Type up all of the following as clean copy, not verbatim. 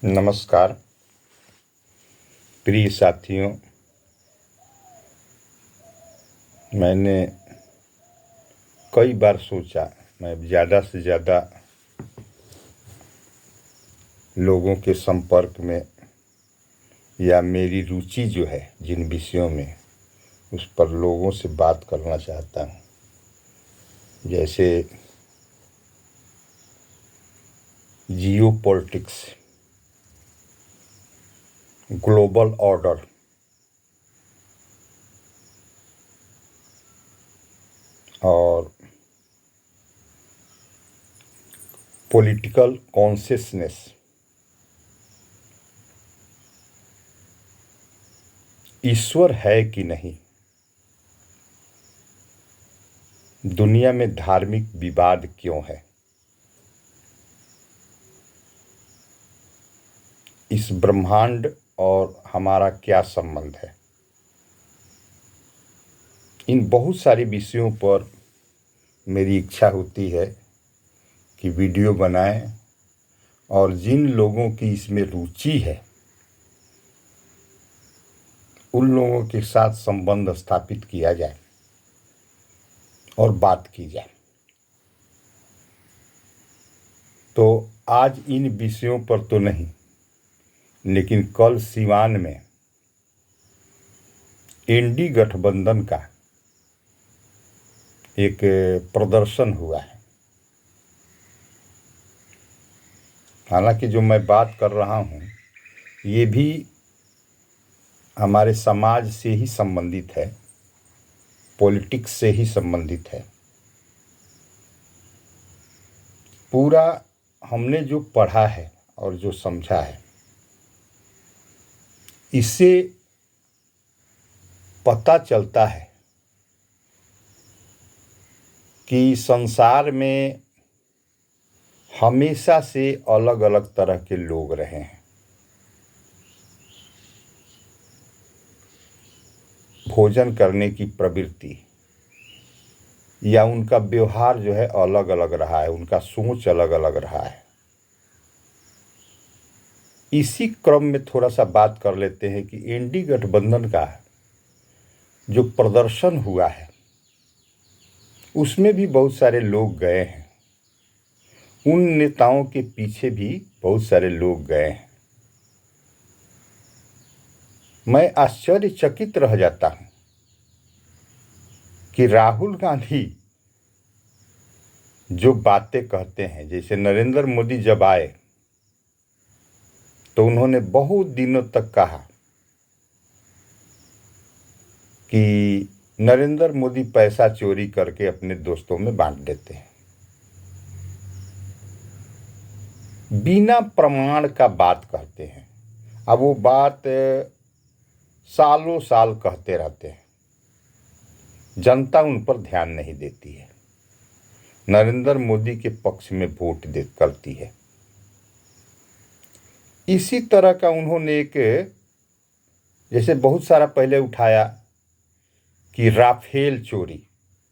नमस्कार प्रिय साथियों। मैंने कई बार सोचा मैं ज़्यादा से ज़्यादा लोगों के संपर्क में या मेरी रुचि जो है जिन विषयों में उस पर लोगों से बात करना चाहता हूँ। जैसे जियो पॉलिटिक्स, ग्लोबल ऑर्डर और पॉलिटिकल कॉन्शियसनेस, ईश्वर है कि नहीं, दुनिया में धार्मिक विवाद क्यों है, इस ब्रह्मांड और हमारा क्या संबंध है। इन बहुत सारे विषयों पर मेरी इच्छा होती है कि वीडियो बनाएं और जिन लोगों की इसमें रुचि है उन लोगों के साथ संबंध स्थापित किया जाए और बात की जाए। तो आज इन विषयों पर तो नहीं, लेकिन कल सिवान में एनडी गठबंधन का एक प्रदर्शन हुआ है। हालांकि जो मैं बात कर रहा हूँ ये भी हमारे समाज से ही संबंधित है, पॉलिटिक्स से ही संबंधित है। पूरा हमने जो पढ़ा है और जो समझा है इससे पता चलता है कि संसार में हमेशा से अलग अलग तरह के लोग रहे हैं। भोजन करने की प्रवृत्ति या उनका व्यवहार जो है अलग अलग रहा है, उनका सोच अलग अलग रहा है। इसी क्रम में थोड़ा सा बात कर लेते हैं कि एनडी गठबंधन का जो प्रदर्शन हुआ है उसमें भी बहुत सारे लोग गए हैं, उन नेताओं के पीछे भी बहुत सारे लोग गए हैं। मैं आश्चर्यचकित रह जाता हूं कि राहुल गांधी जो बातें कहते हैं, जैसे नरेंद्र मोदी जब आए तो उन्होंने बहुत दिनों तक कहा कि नरेंद्र मोदी पैसा चोरी करके अपने दोस्तों में बांट देते हैं। बिना प्रमाण का बात कहते हैं। अब वो बात सालों साल कहते रहते हैं, जनता उन पर ध्यान नहीं देती है, नरेंद्र मोदी के पक्ष में वोट दे करती है। इसी तरह का उन्होंने एक जैसे बहुत सारा पहले उठाया कि राफेल चोरी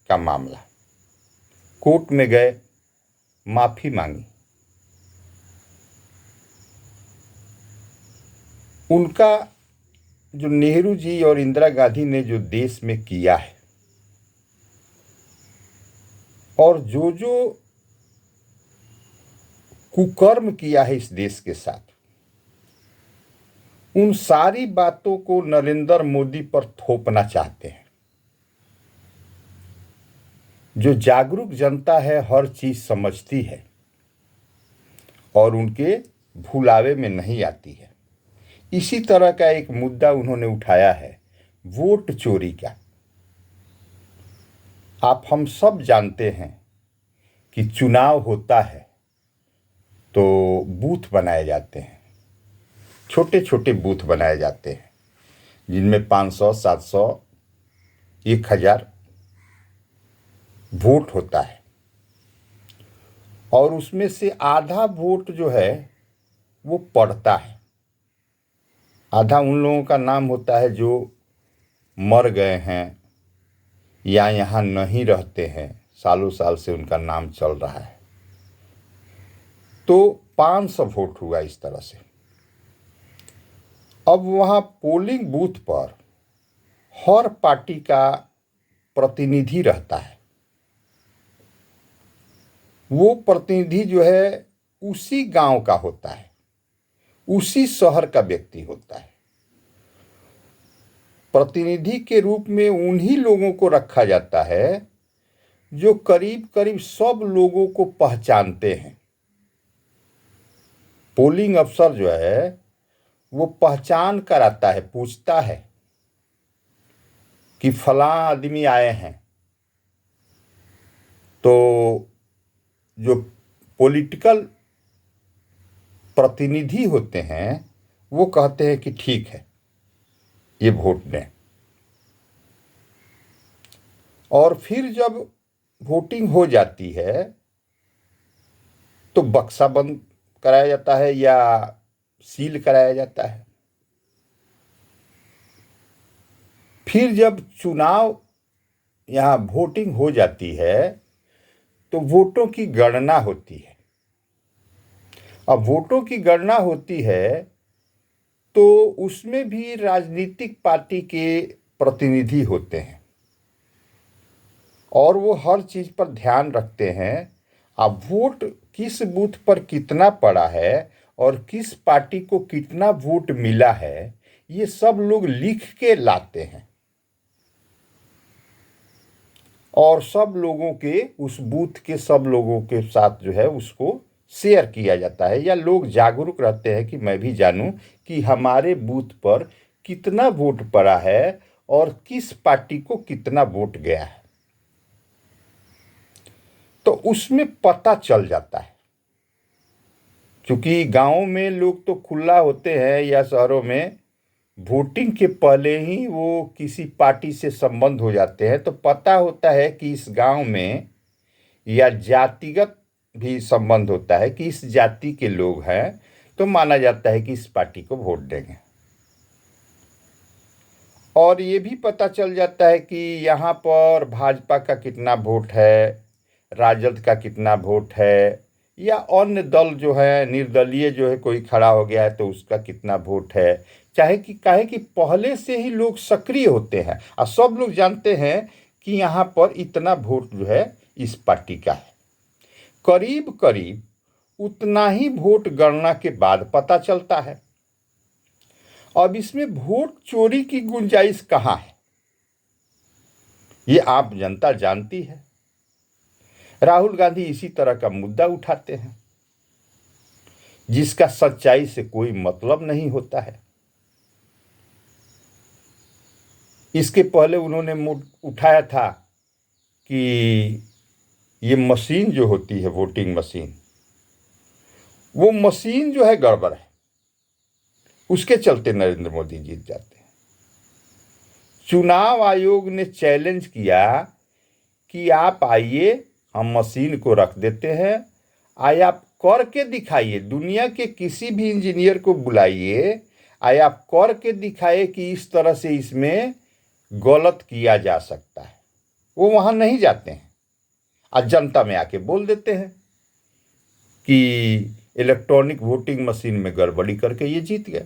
का मामला, कोर्ट में गए, माफी मांगी। उनका जो नेहरू जी और इंदिरा गांधी ने जो देश में किया है और जो जो कुकर्म किया है इस देश के साथ, उन सारी बातों को नरेंद्र मोदी पर थोपना चाहते हैं। जो जागरूक जनता है हर चीज समझती है और उनके भुलावे में नहीं आती है। इसी तरह का एक मुद्दा उन्होंने उठाया है, वोट चोरी का। आप हम सब जानते हैं कि चुनाव होता है तो बूथ बनाए जाते हैं, छोटे छोटे बूथ बनाए जाते हैं जिनमें 500, 700, 1000 वोट होता है और उसमें से आधा वोट जो है वो पड़ता है। आधा उन लोगों का नाम होता है जो मर गए हैं या यहाँ नहीं रहते हैं, सालों साल से उनका नाम चल रहा है। तो 500 वोट हुआ इस तरह से। अब वहाँ पोलिंग बूथ पर हर पार्टी का प्रतिनिधि रहता है। वो प्रतिनिधि जो है उसी गांव का होता है, उसी शहर का व्यक्ति होता है। प्रतिनिधि के रूप में उन्हीं लोगों को रखा जाता है जो करीब करीब सब लोगों को पहचानते हैं। पोलिंग अफसर जो है वो पहचान कराता है, पूछता है कि फलां आदमी आए हैं, तो जो पॉलिटिकल प्रतिनिधि होते हैं वो कहते हैं कि ठीक है, ये वोट दें। और फिर जब वोटिंग हो जाती है तो बक्सा बंद कराया जाता है या सील कराया जाता है। फिर जब चुनाव यहाँ वोटिंग हो जाती है तो वोटों की गणना होती है। अब वोटों की गणना होती है तो उसमें भी राजनीतिक पार्टी के प्रतिनिधि होते हैं और वो हर चीज़ पर ध्यान रखते हैं। अब वोट किस बूथ पर कितना पड़ा है और किस पार्टी को कितना वोट मिला है, ये सब लोग लिख के लाते हैं और सब लोगों के, उस बूथ के सब लोगों के साथ जो है उसको शेयर किया जाता है, या लोग जागरूक रहते हैं कि मैं भी जानूं कि हमारे बूथ पर कितना वोट पड़ा है और किस पार्टी को कितना वोट गया है। तो उसमें पता चल जाता है, क्योंकि गांवों में लोग तो खुला होते हैं या शहरों में वोटिंग के पहले ही वो किसी पार्टी से संबंध हो जाते हैं, तो पता होता है कि इस गांव में, या जातिगत भी संबंध होता है कि इस जाति के लोग हैं, तो माना जाता है कि इस पार्टी को वोट देंगे। और ये भी पता चल जाता है कि यहाँ पर भाजपा का कितना वोट है, राजद का कितना वोट है, या अन्य दल जो है, निर्दलीय जो है कोई खड़ा हो गया है तो उसका कितना वोट है। चाहे कि काहे कि पहले से ही लोग सक्रिय होते हैं और सब लोग जानते हैं कि यहाँ पर इतना वोट जो है इस पार्टी का है। करीब करीब उतना ही वोट गणना के बाद पता चलता है। अब इसमें वोट चोरी की गुंजाइश कहाँ है, ये आप जनता जानती है। राहुल गांधी इसी तरह का मुद्दा उठाते हैं जिसका सच्चाई से कोई मतलब नहीं होता है। इसके पहले उन्होंने उठाया था कि ये मशीन जो होती है, वोटिंग मशीन, वो मशीन जो है गड़बड़ है, उसके चलते नरेंद्र मोदी जीत जाते हैं। चुनाव आयोग ने चैलेंज किया कि आप आइए, हम मशीन को रख देते हैं, आया आप करके दिखाइए, दुनिया के किसी भी इंजीनियर को बुलाइए, आया आप करके दिखाइए कि इस तरह से इसमें गलत किया जा सकता है। वो वहां नहीं जाते हैं, आज जनता में आके बोल देते हैं कि इलेक्ट्रॉनिक वोटिंग मशीन में गड़बड़ी करके ये जीत गए।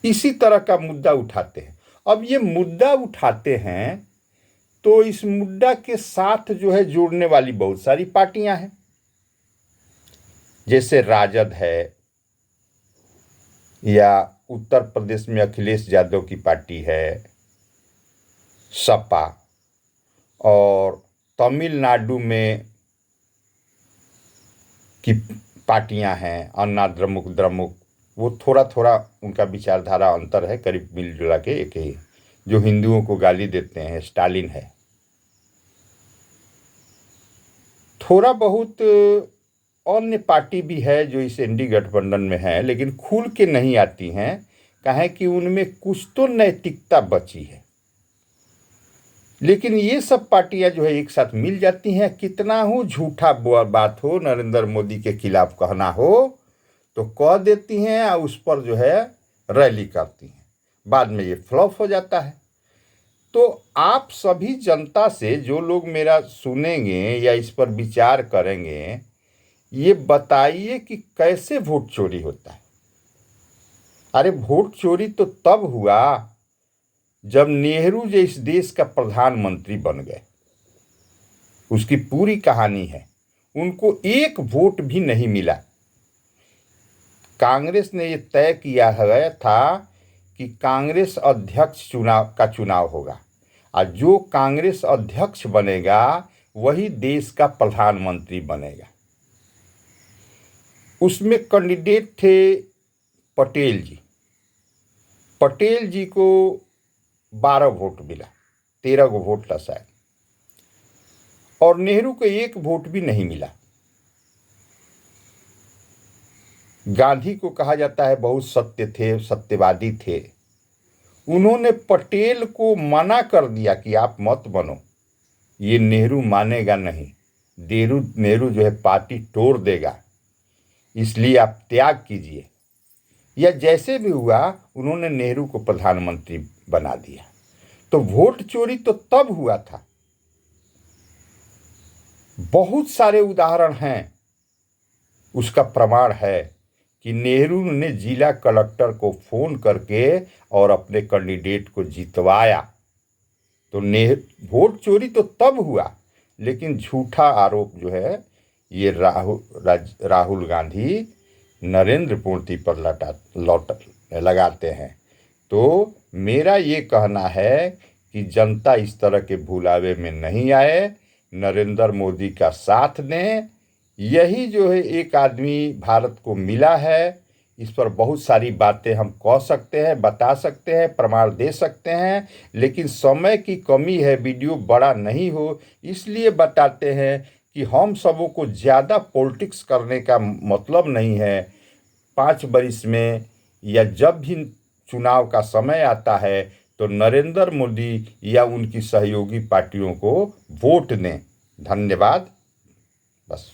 इसी तरह का मुद्दा उठाते हैं। अब ये मुद्दा उठाते हैं तो इस मुद्दा के साथ जो है जुड़ने वाली बहुत सारी पार्टियां हैं, जैसे राजद है, या उत्तर प्रदेश में अखिलेश यादव की पार्टी है सपा, और तमिलनाडु में की पार्टियां हैं अन्ना द्रमुक, वो थोड़ा थोड़ा उनका विचारधारा अंतर है, करीब मिलजुला के एक ही। जो हिंदुओं को गाली देते हैं स्टालिन है। थोड़ा बहुत अन्य पार्टी भी है जो इस एनडी गठबंधन में है, लेकिन खुल के नहीं आती हैं, काहे कि उनमें कुछ तो नैतिकता बची है। लेकिन ये सब पार्टियां जो है एक साथ मिल जाती हैं, कितना हो झूठा बात हो, नरेंद्र मोदी के खिलाफ कहना हो तो कह देती हैं और उस पर जो है रैली करती हैं, बाद में ये फ्लॉप हो जाता है। तो आप सभी जनता से, जो लोग मेरा सुनेंगे या इस पर विचार करेंगे, ये बताइए कि कैसे वोट चोरी होता है। अरे वोट चोरी तो तब हुआ जब नेहरू जो इस देश का प्रधानमंत्री बन गए। उसकी पूरी कहानी है। उनको एक वोट भी नहीं मिला। कांग्रेस ने ये तय किया गया था कि कांग्रेस अध्यक्ष चुनाव होगा और जो कांग्रेस अध्यक्ष बनेगा वही देश का प्रधानमंत्री बनेगा। उसमें कैंडिडेट थे पटेल जी। पटेल जी को 12 वोट मिला, 13 को वोट था शायद, और नेहरू को एक वोट भी नहीं मिला। गांधी को कहा जाता है बहुत सत्य थे, सत्यवादी थे। उन्होंने पटेल को मना कर दिया कि आप मत बनो, ये नेहरू मानेगा नहीं, नेहरू जो है पार्टी तोड़ देगा, इसलिए आप त्याग कीजिए। या जैसे भी हुआ उन्होंने नेहरू को प्रधानमंत्री बना दिया। तो वोट चोरी तो तब हुआ था। बहुत सारे उदाहरण हैं। उसका प्रमाण है कि नेहरू ने जिला कलेक्टर को फोन करके और अपने कैंडिडेट को जितवाया। तो वोट चोरी तो तब हुआ, लेकिन झूठा आरोप जो है ये राहुल गांधी नरेंद्र मोदी पर लगाते हैं। तो मेरा ये कहना है कि जनता इस तरह के भुलावे में नहीं आए, नरेंद्र मोदी का साथ दें। यही जो है एक आदमी भारत को मिला है। इस पर बहुत सारी बातें हम कह सकते हैं, बता सकते हैं, प्रमाण दे सकते हैं, लेकिन समय की कमी है, वीडियो बड़ा नहीं हो इसलिए बताते हैं कि हम सबों को ज़्यादा पॉलिटिक्स करने का मतलब नहीं है। 5 वर्ष में या जब भी चुनाव का समय आता है तो नरेंद्र मोदी या उनकी सहयोगी पार्टियों को वोट दें। धन्यवाद। बस।